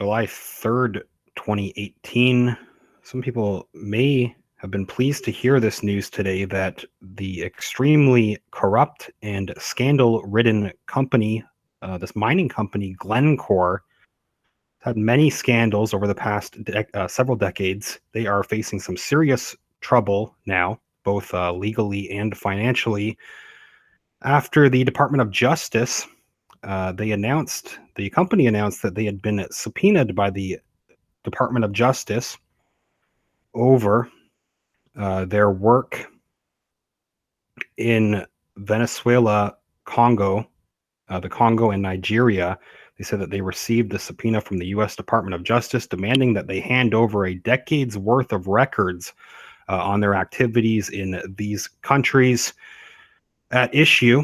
July 3rd, 2018. Some people may have been pleased to hear this news today that the extremely corrupt and scandal-ridden company, this mining company, Glencore, had many scandals over the past several decades. They are facing some serious trouble now, both legally and financially, after the Department of Justice the company announced that they had been subpoenaed by the Department of Justice over their work in Venezuela, Congo, the Congo and Nigeria. They said that they received the subpoena from the U.S. Department of Justice demanding that they hand over a decade's worth of records on their activities in these countries. At issue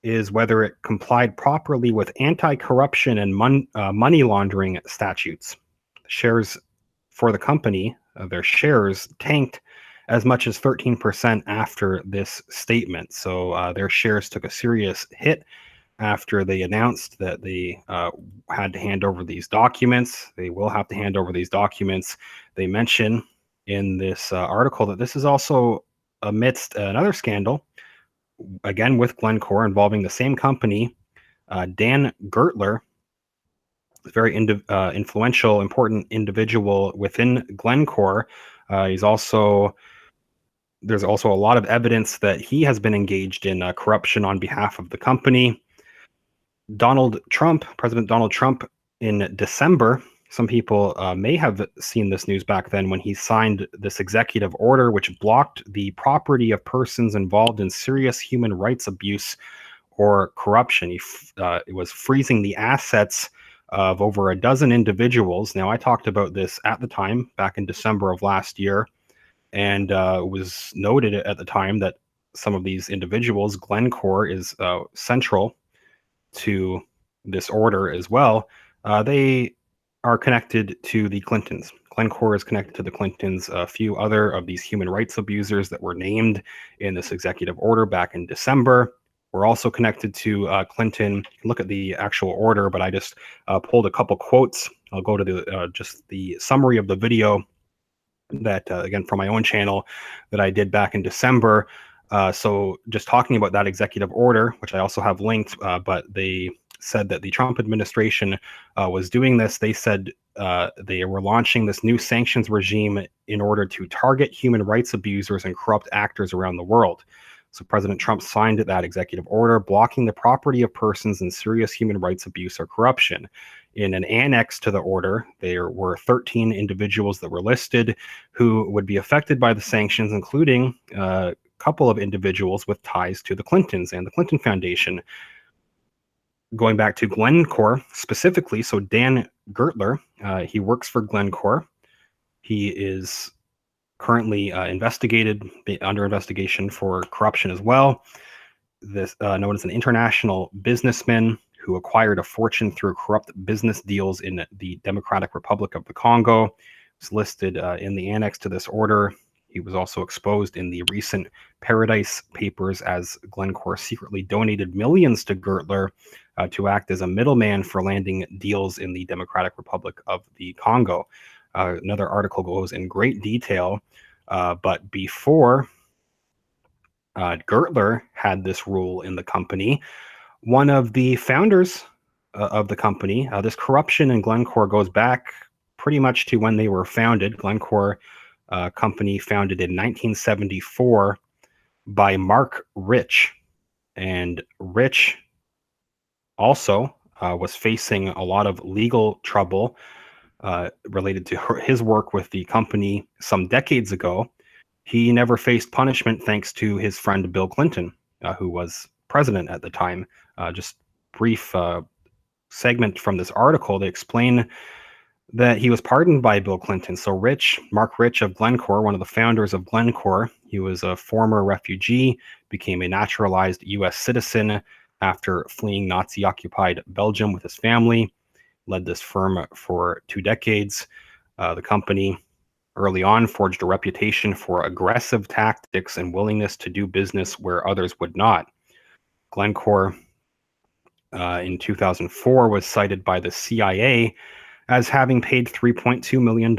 is whether it complied properly with anti-corruption and money laundering statutes. Shares for the company, their shares tanked as much as 13% after this statement. So their shares took a serious hit after they announced that they had to hand over these documents. They will have to hand over these documents. They mention in this article that this is also amidst another scandal, again with Glencore, involving the same company. Dan Gertler, a very influential, important individual within Glencore. There's also a lot of evidence that he has been engaged in corruption on behalf of the company. President Donald Trump, in December, some people may have seen this news back then when he signed this executive order which blocked the property of persons involved in serious human rights abuse or corruption. It was freezing the assets of over a dozen individuals. Now, I talked about this at the time, back in December of last year, and it was noted at the time that some of these individuals, Glencore is central to this order as well. They are connected to the Clintons. Glencore is connected to the Clintons. A few other of these human rights abusers that were named in this executive order back in December were also connected to Clinton. You can look at the actual order, but I just pulled a couple quotes. I'll go to the just the summary of the video that, again, from my own channel that I did back in December. So just talking about that executive order, which I also have linked, but they said that the Trump administration was doing this. They said they were launching this new sanctions regime in order to target human rights abusers and corrupt actors around the world. So President Trump signed that executive order blocking the property of persons in serious human rights abuse or corruption. In an annex to the order, there were 13 individuals that were listed who would be affected by the sanctions, including a couple of individuals with ties to the Clintons and the Clinton Foundation. Going back to Glencore specifically, so Dan Gertler, he works for Glencore. He is currently under investigation for corruption as well. This known as an international businessman who acquired a fortune through corrupt business deals in the Democratic Republic of the Congo. It's listed in the annex to this order. He was also exposed in the recent Paradise Papers as Glencore secretly donated millions to Gertler to act as a middleman for landing deals in the Democratic Republic of the Congo. Another article goes in great detail, but before Gertler had this role in the company, one of the founders of the company, this corruption in Glencore goes back pretty much to when they were founded. Glencore company founded in 1974 by Mark Rich. And Rich also was facing a lot of legal trouble related to his work with the company some decades ago. He never faced punishment thanks to his friend Bill Clinton, who was president at the time. Just brief segment from this article to explain that he was pardoned by Bill Clinton. So Mark Rich of Glencore, one of the founders of Glencore, he was a former refugee, became a naturalized U.S. citizen after fleeing Nazi-occupied Belgium with his family, led this firm for 2 decades. The company early on forged a reputation for aggressive tactics and willingness to do business where others would not. Glencore in 2004 was cited by the CIA as having paid $3.2 million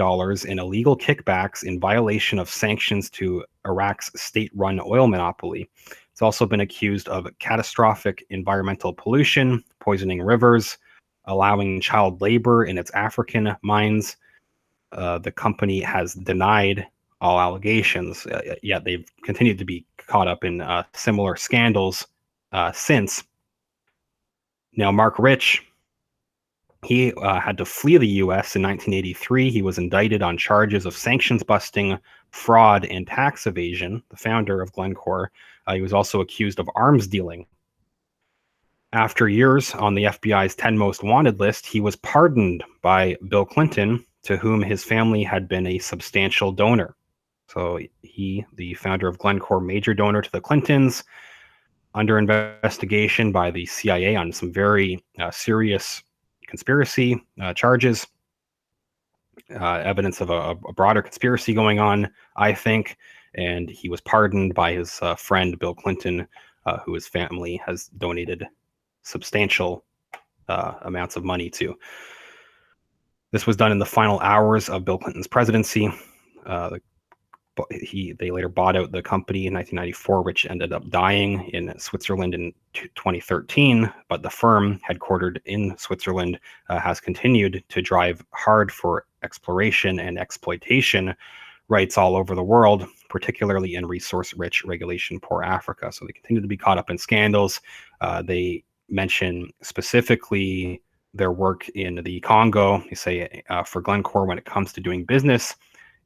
in illegal kickbacks in violation of sanctions to Iraq's state-run oil monopoly. It's also been accused of catastrophic environmental pollution, poisoning rivers, allowing child labor in its African mines. The company has denied all allegations, yet they've continued to be caught up in similar scandals since. Now, Mark Rich, he had to flee the U.S. in 1983. He was indicted on charges of sanctions busting, fraud, and tax evasion. The founder of Glencore. He was also accused of arms dealing. After years on the FBI's 10 most wanted list, he was pardoned by Bill Clinton, to whom his family had been a substantial donor. So he, the founder of Glencore, major donor to the Clintons, under investigation by the CIA on some very serious conspiracy charges. Evidence of a broader conspiracy going on, I think. And he was pardoned by his friend, Bill Clinton, who his family has donated substantial amounts of money to. This was done in the final hours of Bill Clinton's presidency. They later bought out the company in 1994, which ended up dying in Switzerland in 2013. But the firm, headquartered in Switzerland, has continued to drive hard for exploration and exploitation rights all over the world, particularly in resource-rich, regulation-poor Africa. So they continue to be caught up in scandals. They mention specifically their work in the Congo. They say for Glencore, when it comes to doing business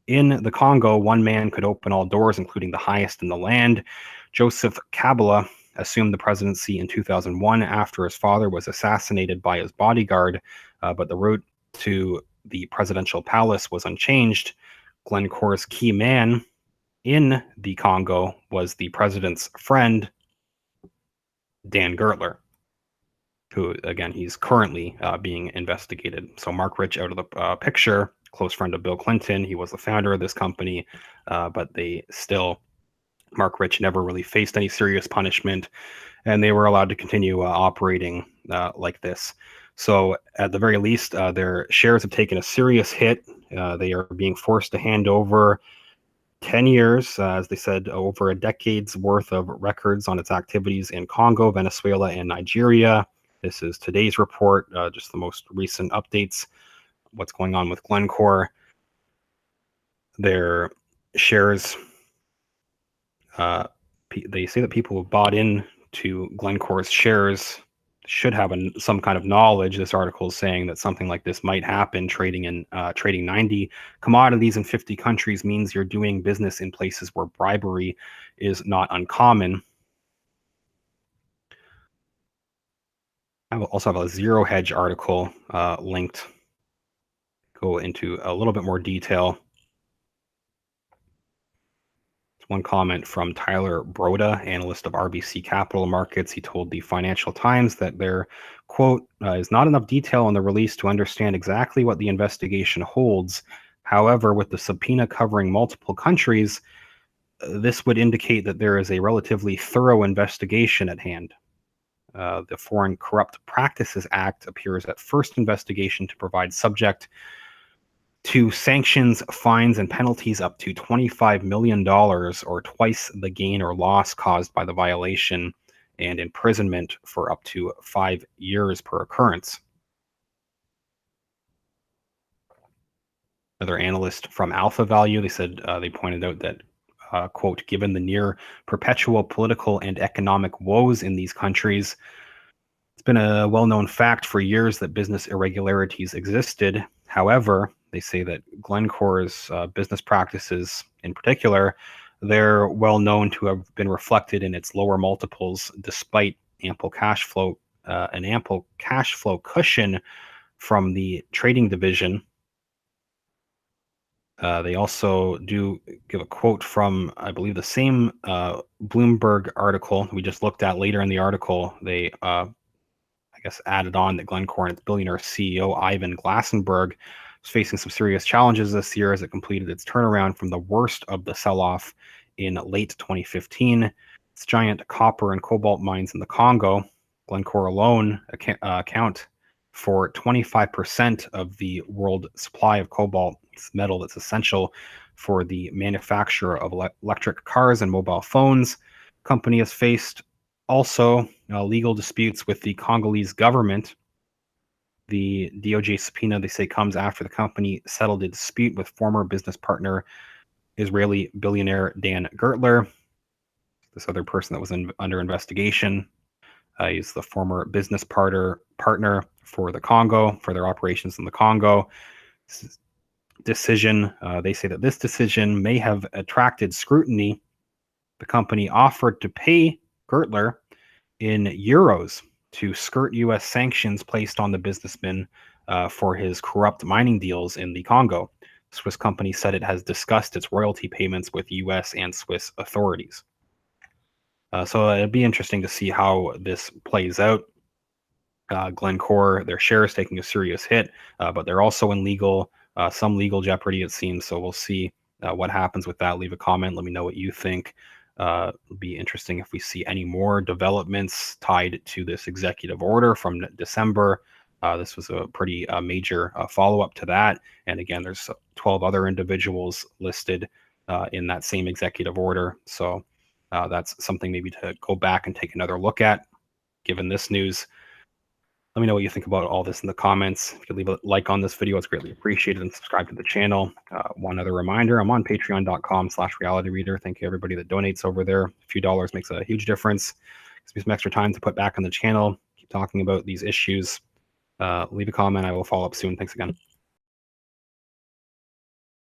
in the Congo, one man could open all doors, including the highest in the land. Joseph Kabila assumed the presidency in 2001 after his father was assassinated by his bodyguard, but the route to the presidential palace was unchanged. Glencore's key man in the Congo was the president's friend, Dan Gertler, who, again, he's currently being investigated. So Mark Rich out of the picture, close friend of Bill Clinton. He was the founder of this company, but Mark Rich never really faced any serious punishment, and they were allowed to continue operating like this. So at the very least, their shares have taken a serious hit. They are being forced to hand over 10 years, as they said, over a decade's worth of records on its activities in Congo, Venezuela, and Nigeria. This is today's report, just the most recent updates, what's going on with Glencore. Their shares, they say that people who bought into Glencore's shares should have some kind of knowledge. This article is saying that something like this might happen. Trading 90 commodities in 50 countries means you're doing business in places where bribery is not uncommon. I also have a Zero Hedge article linked. Go into a little bit more detail. One comment from Tyler Broda, analyst of RBC Capital Markets. He told the Financial Times that there, quote, is not enough detail on the release to understand exactly what the investigation holds. However, with the subpoena covering multiple countries, this would indicate that there is a relatively thorough investigation at hand. The Foreign Corrupt Practices Act appears at first investigation to provide subject to sanctions, fines, and penalties up to $25 million, or twice the gain or loss caused by the violation, and imprisonment for up to 5 years per occurrence. Another analyst from Alpha Value, they said they pointed out that, quote, given the near perpetual political and economic woes in these countries, it's been a well-known fact for years that business irregularities existed. However, they say that Glencore's business practices in particular, they're well known to have been reflected in its lower multiples despite ample cash flow, an ample cash flow cushion from the trading division. They also do give a quote from, I believe, the same Bloomberg article we just looked at. Later in the article, they added on that Glencore and its billionaire CEO, Ivan Glassenberg, was facing some serious challenges this year as it completed its turnaround from the worst of the sell-off in late 2015. Its giant copper and cobalt mines in the Congo, Glencore alone, account for 25% of the world supply of cobalt, metal that's essential for the manufacture of electric cars and mobile phones. Company has faced also legal disputes with the Congolese government. The DOJ subpoena, they say, comes after the company settled a dispute with former business partner, Israeli billionaire Dan Gertler. This other person that was under investigation. He's the former business partner for the Congo, for their operations in the Congo. Decision, they say that this decision may have attracted scrutiny. The company offered to pay Gertler in euros to skirt U.S. sanctions placed on the businessman for his corrupt mining deals in the Congo. The Swiss company said it has discussed its royalty payments with U.S. and Swiss authorities. So it'd be interesting to see how this plays out. Glencore, their shares taking a serious hit, but they're also in some legal jeopardy, it seems. So we'll see what happens with that. Leave a comment. Let me know what you think. It'll be interesting if we see any more developments tied to this executive order from December. This was a pretty major follow-up to that. And again, there's 12 other individuals listed in that same executive order. So that's something maybe to go back and take another look at, given this news. Let me know what you think about all this in the comments. If you leave a like on this video, it's greatly appreciated, and subscribe to the channel. One other reminder, I'm on patreon.com/realityreader. Thank you everybody that donates over there. A few dollars makes a huge difference. Gives me some extra time to put back on the channel, keep talking about these issues. Leave a comment. I will follow up soon. Thanks again.